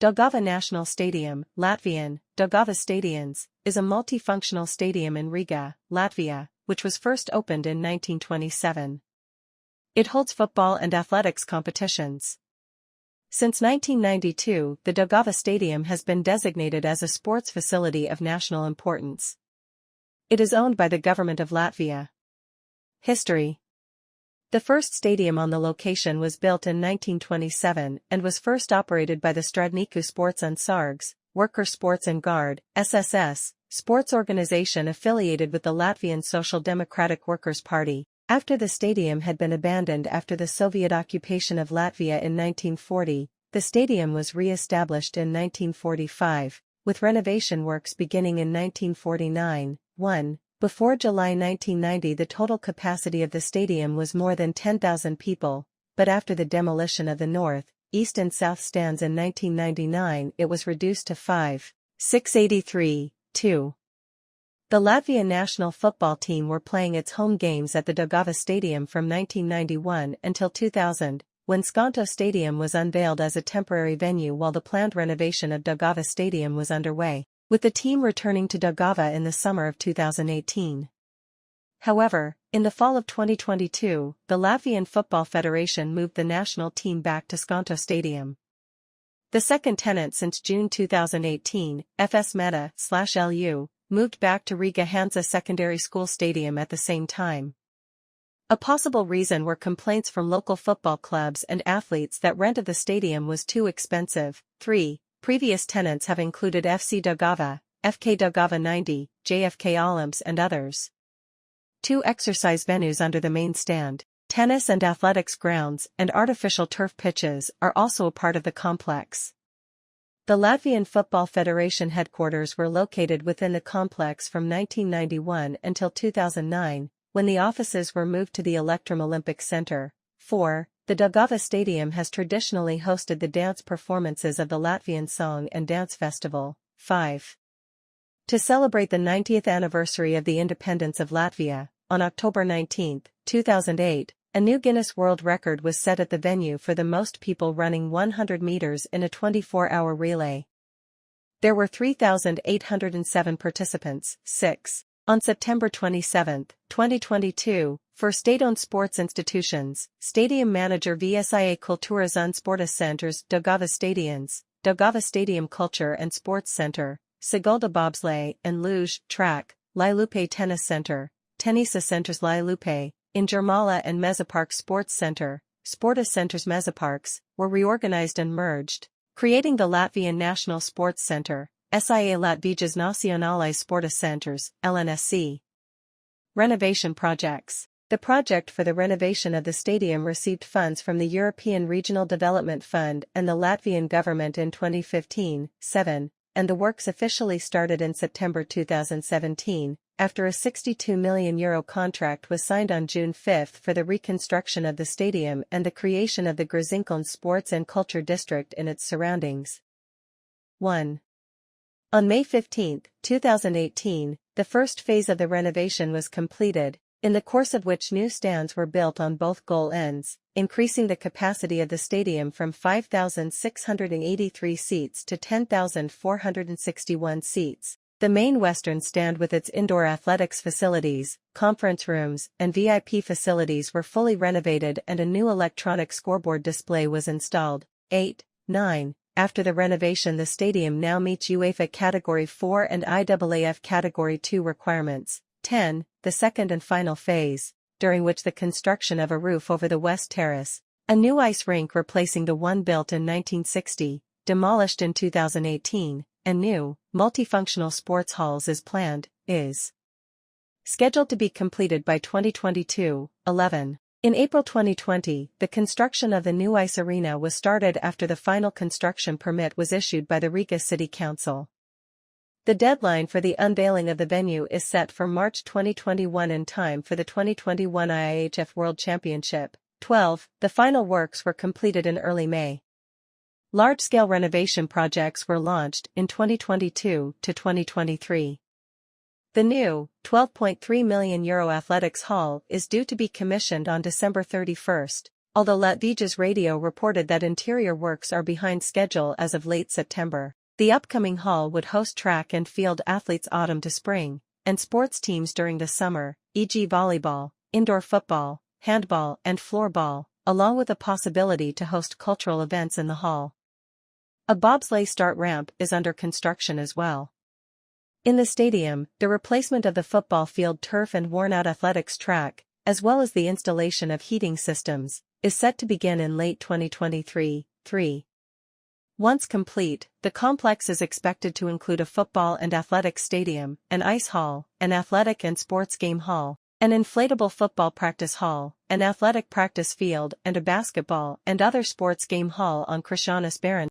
Daugava National Stadium, Latvian, Daugava Stadions, is a multifunctional stadium in Riga, Latvia, which was first opened in 1927. It holds football and athletics competitions. Since 1992, the Daugava Stadium has been designated as a sports facility of national importance. It is owned by the government of Latvia. History. The first stadium on the location was built in 1927 and was first operated by the Stradniku Sports and Sargs, Worker Sports and Guard, SSS, sports organization affiliated with the Latvian Social Democratic Workers' Party. After the stadium had been abandoned after the Soviet occupation of Latvia in 1940, the stadium was re-established in 1945, with renovation works beginning in 1949. Before July 1990, the total capacity of the stadium was more than 10,000 people, but after the demolition of the north, east and south stands in 1999, it was reduced to 5,683. The Latvian national football team were playing its home games at the Daugava Stadium from 1991 until 2000, when Skonto Stadium was unveiled as a temporary venue while the planned renovation of Daugava Stadium was underway, with the team returning to Daugava in the summer of 2018. However, in the fall of 2022, the Latvian Football Federation moved the national team back to Skonto Stadium. The second tenant since June 2018, FS Meta/LU, moved back to Riga Hansa Secondary School Stadium at the same time. A possible reason were complaints from local football clubs and athletes that rent of the stadium was too expensive. Previous tenants have included FC Daugava, FK Daugava 90, JFK Olymps and others. 2 exercise venues under the main stand, tennis and athletics grounds and artificial turf pitches are also a part of the complex. The Latvian Football Federation headquarters were located within the complex from 1991 until 2009, when the offices were moved to the Electrum Olympic Center. The Daugava Stadium has traditionally hosted the dance performances of the Latvian Song and Dance Festival. To celebrate the 90th anniversary of the independence of Latvia, on October 19, 2008, a new Guinness World Record was set at the venue for the most people running 100 meters in a 24-hour relay. There were 3,807 participants. On September 27, 2022, for state-owned sports institutions, stadium manager VSIA Kultūras un Sporta Centrs Daugava Stadions, Daugava Stadium Culture and Sports Center, Sigulda Bobsleigh and Luge Track, Lilupe Tennis Center, Tenisa Centers Lilupe, in Jermala and Mezopark Sports Center, Sporta Centers Mezoparks, were reorganized and merged, creating the Latvian National Sports Center, SIA Latvijas Nacionālais Sporta Centrs, LNSC. Renovation projects. The project for the renovation of the stadium received funds from the European Regional Development Fund and the Latvian government in 2015, and the works officially started in September 2017, after a €62 million contract was signed on June 5 for the reconstruction of the stadium and the creation of the Grzinkalns Sports and Culture District in its surroundings. 1. On May 15, 2018, the first phase of the renovation was completed, in the course of which new stands were built on both goal ends, increasing the capacity of the stadium from 5,683 seats to 10,461 seats. The main western stand with its indoor athletics facilities, conference rooms, and VIP facilities were fully renovated and a new electronic scoreboard display was installed. 9. After the renovation, the stadium now meets UEFA Category 4 and IAAF Category 2 requirements. 10. The second and final phase, during which the construction of a roof over the West Terrace, a new ice rink replacing the one built in 1960, demolished in 2018, and new, multifunctional sports halls is planned, is scheduled to be completed by 2022. 11. In April 2020, the construction of the new ice arena was started after the final construction permit was issued by the Riga City Council. The deadline for the unveiling of the venue is set for March 2021 in time for the 2021 IIHF World Championship. 12. The final works were completed in early May. Large-scale renovation projects were launched in 2022 to 2023. The new, €12.3 million athletics hall is due to be commissioned on December 31. although Latvia's radio reported that interior works are behind schedule as of late September. The upcoming hall would host track and field athletes autumn to spring, and sports teams during the summer, e.g. volleyball, indoor football, handball and floorball, along with the possibility to host cultural events in the hall. A bobsleigh start ramp is under construction as well. In the stadium, the replacement of the football field turf and worn-out athletics track, as well as the installation of heating systems, is set to begin in late 2023. Once complete, the complex is expected to include a football and athletics stadium, an ice hall, an athletic and sports game hall, an inflatable football practice hall, an athletic practice field and a basketball and other sports game hall on Krišjāņas Baran.